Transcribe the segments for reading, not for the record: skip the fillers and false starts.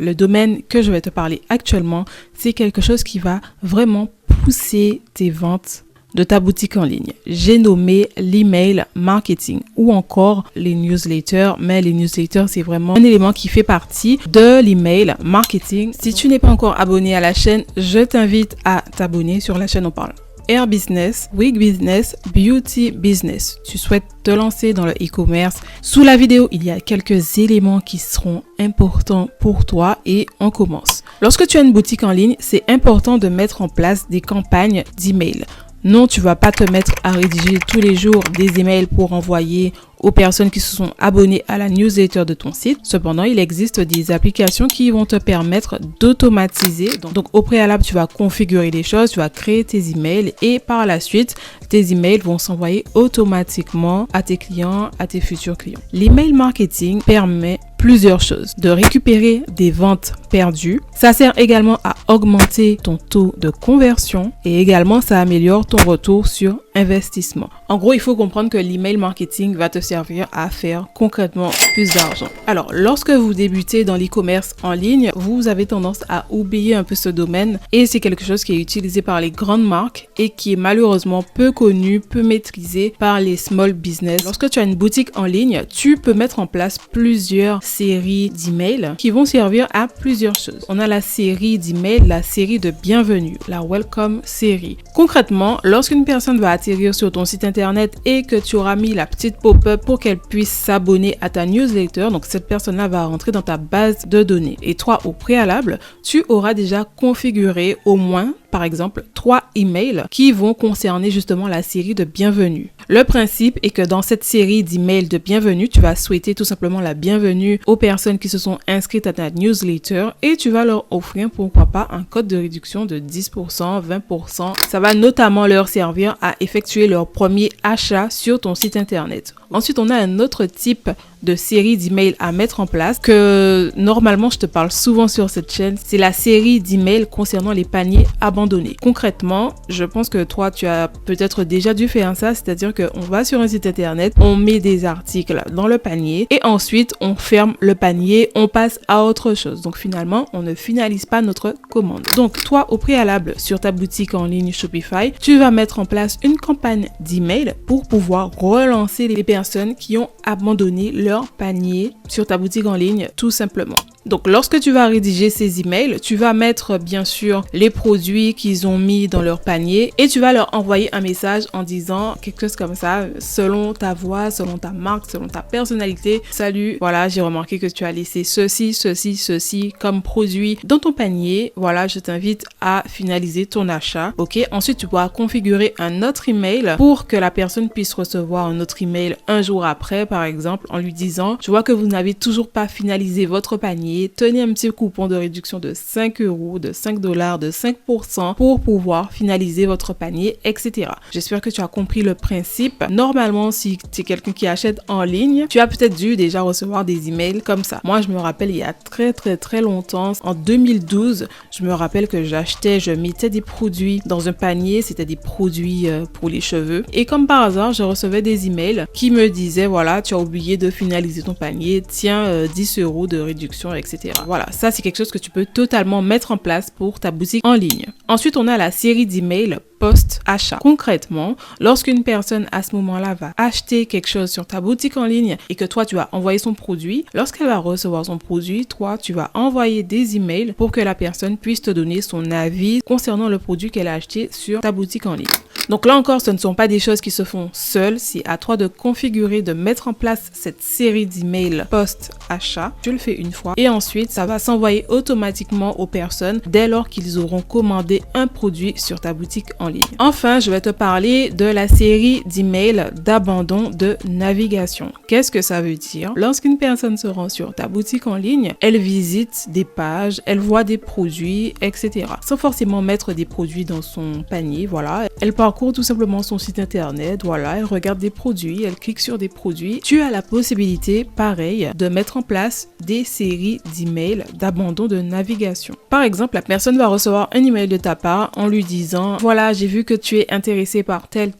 le domaine que je vais te parler actuellement, c'est quelque chose qui va vraiment pousser tes ventes de ta boutique en ligne. J'ai nommé l'email marketing ou encore les newsletters, mais les newsletters, c'est vraiment un élément qui fait partie de l'email marketing. Si tu n'es pas encore abonné à la chaîne, je t'invite à t'abonner. Sur la chaîne, on parle hair business, wig business, beauty business. Tu souhaites te lancer dans le e-commerce. Sous la vidéo, il y a quelques éléments qui seront importants pour toi et on commence. Lorsque tu as une boutique en ligne, c'est important de mettre en place des campagnes d'email. Non, tu vas pas te mettre à rédiger tous les jours des emails pour envoyer aux personnes qui se sont abonnées à la newsletter de ton site. Cependant, il existe des applications qui vont te permettre d'automatiser. Donc, au préalable, tu vas configurer les choses, tu vas créer tes emails et par la suite, tes emails vont s'envoyer automatiquement à tes clients, à tes futurs clients. L'email marketing permet plusieurs choses. De récupérer des ventes perdues. Ça sert également à augmenter ton taux de conversion et également ça améliore ton retour sur investissement. En gros, il faut comprendre que l'email marketing va te servir à faire concrètement plus d'argent. Alors, lorsque vous débutez dans l'e-commerce en ligne, vous avez tendance à oublier un peu ce domaine et c'est quelque chose qui est utilisé par les grandes marques et qui est malheureusement peu connu, peu maîtrisé par les small business. Lorsque tu as une boutique en ligne, tu peux mettre en place plusieurs séries d'emails qui vont servir à plusieurs choses. On a la série d'emails, la série de bienvenue, la welcome série. Concrètement, lorsqu'une personne va atterrir sur ton site internet et que tu auras mis la petite pop-up pour qu'elle puisse s'abonner à ta newsletter, donc cette personne-là va rentrer dans ta base de données. Et toi, au préalable, tu auras déjà configuré au moins, par exemple, 3 emails qui vont concerner justement la série de bienvenue. Le principe est que dans cette série d'emails de bienvenue, tu vas souhaiter tout simplement la bienvenue aux personnes qui se sont inscrites à ta newsletter et tu vas leur offrir, pourquoi pas, un code de réduction de 10%, 20%. Ça va notamment leur servir à effectuer leur premier achat sur ton site internet. Ensuite, on a un autre type de série d'emails à mettre en place que normalement je te parle souvent sur cette chaîne, c'est la série d'emails concernant les paniers abandonnés. Concrètement, je pense que toi tu as peut-être déjà dû faire ça, c'est-à-dire qu'on va sur un site internet, on met des articles dans le panier et ensuite on ferme le panier, on passe à autre chose. Donc finalement, on ne finalise pas notre commande. Donc toi au préalable sur ta boutique en ligne Shopify, tu vas mettre en place une campagne d'email pour pouvoir relancer les personnes qui ont abandonné leur panier sur ta boutique en ligne tout simplement. Donc lorsque tu vas rédiger ces emails, tu vas mettre bien sûr les produits qu'ils ont mis dans leur panier et tu vas leur envoyer un message en disant quelque chose comme ça, selon ta voix, selon ta marque, selon ta personnalité. Salut, voilà, j'ai remarqué que tu as laissé ceci comme produit dans ton panier. Voilà, je t'invite à finaliser ton achat. Ok, ensuite tu pourras configurer un autre email pour que la personne puisse recevoir un autre email un jour après, par exemple, en lui disant, je vois que vous n'avez toujours pas finalisé votre panier. Tenez un petit coupon de réduction de 5 €, de 5 $, de 5% pour pouvoir finaliser votre panier, etc. J'espère que tu as compris le principe. Normalement, si tu es quelqu'un qui achète en ligne, tu as peut-être dû déjà recevoir des emails comme ça. Moi, je me rappelle il y a très longtemps, en 2012, je me rappelle que je mettais des produits dans un panier, c'était des produits pour les cheveux. Et comme par hasard, je recevais des emails qui me disaient, voilà, tu as oublié de finaliser ton panier, tiens 10 € de réduction, etc. Voilà, ça c'est quelque chose que tu peux totalement mettre en place pour ta boutique en ligne. Ensuite, on a la série d'emails post-achat. Concrètement, lorsqu'une personne à ce moment-là va acheter quelque chose sur ta boutique en ligne et que toi tu vas envoyer son produit, lorsqu'elle va recevoir son produit, toi tu vas envoyer des emails pour que la personne puisse te donner son avis concernant le produit qu'elle a acheté sur ta boutique en ligne. Donc là encore, ce ne sont pas des choses qui se font seules, c'est à toi de configurer, de mettre en place cette série d'emails post-achat. Tu le fais une fois et ensuite ça va s'envoyer automatiquement aux personnes dès lors qu'ils auront commandé un produit sur ta boutique en ligne. Enfin, je vais te parler de la série d'emails d'abandon de navigation. Qu'est-ce que ça veut dire? Lorsqu'une personne se rend sur ta boutique en ligne, elle visite des pages, elle voit des produits, etc. Sans forcément mettre des produits dans son panier, voilà. Elle parcourt parcourt tout simplement son site internet, voilà, elle regarde des produits, elle clique sur des produits. Tu as la possibilité, pareil, de mettre en place des séries d'emails d'abandon de navigation. Par exemple, la personne va recevoir un email de ta part en lui disant « Voilà, j'ai vu que tu es intéressé par tel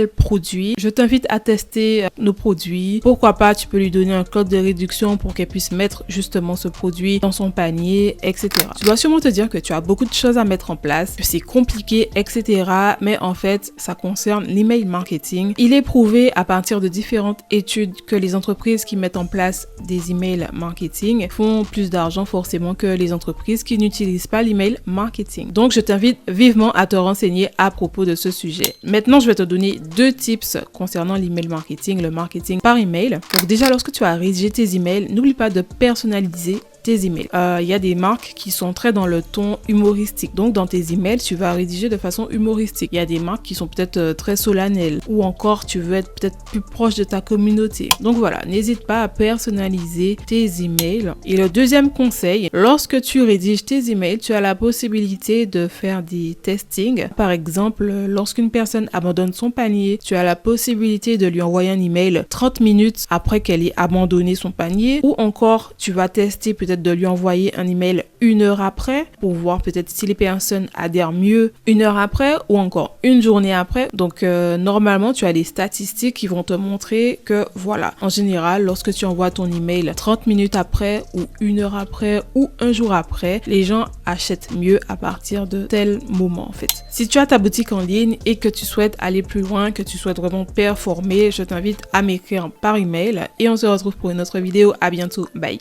produit. Je t'invite à tester nos produits. Pourquoi pas, tu peux lui donner un code de réduction pour qu'elle puisse mettre justement ce produit dans son panier, etc. » Tu dois sûrement te dire que tu as beaucoup de choses à mettre en place, que c'est compliqué, etc. Mais en fait, ça concerne l'email marketing. Il est prouvé à partir de différentes études que les entreprises qui mettent en place des emails marketing font plus d'argent forcément que les entreprises qui n'utilisent pas l'email marketing. Donc, je t'invite vivement à te renseigner à propos de ce sujet. Maintenant, je vais te donner 2 tips concernant l'email marketing, le marketing par email. Donc déjà, lorsque tu as rédigé tes emails, n'oublie pas de personnaliser tes emails. Il y a des marques qui sont très dans le ton humoristique. Donc, dans tes emails, tu vas rédiger de façon humoristique. Il y a des marques qui sont peut-être très solennelles ou encore tu veux être peut-être plus proche de ta communauté. Donc voilà, n'hésite pas à personnaliser tes emails. Et le deuxième conseil, lorsque tu rédiges tes emails, tu as la possibilité de faire des testings. Par exemple, lorsqu'une personne abandonne son panier, tu as la possibilité de lui envoyer un email 30 minutes après qu'elle ait abandonné son panier, ou encore tu vas tester peut-être de lui envoyer un email 1 heure après pour voir peut-être si les personnes adhèrent mieux 1 heure après ou encore une journée après. Donc normalement tu as des statistiques qui vont te montrer que voilà, en général lorsque tu envoies ton email 30 minutes après ou 1 heure après ou un jour après, les gens achètent mieux à partir de tel moment en fait. Si tu as ta boutique en ligne et que tu souhaites aller plus loin, que tu souhaites vraiment performer, je t'invite à m'écrire par email et on se retrouve pour une autre vidéo. À bientôt, bye.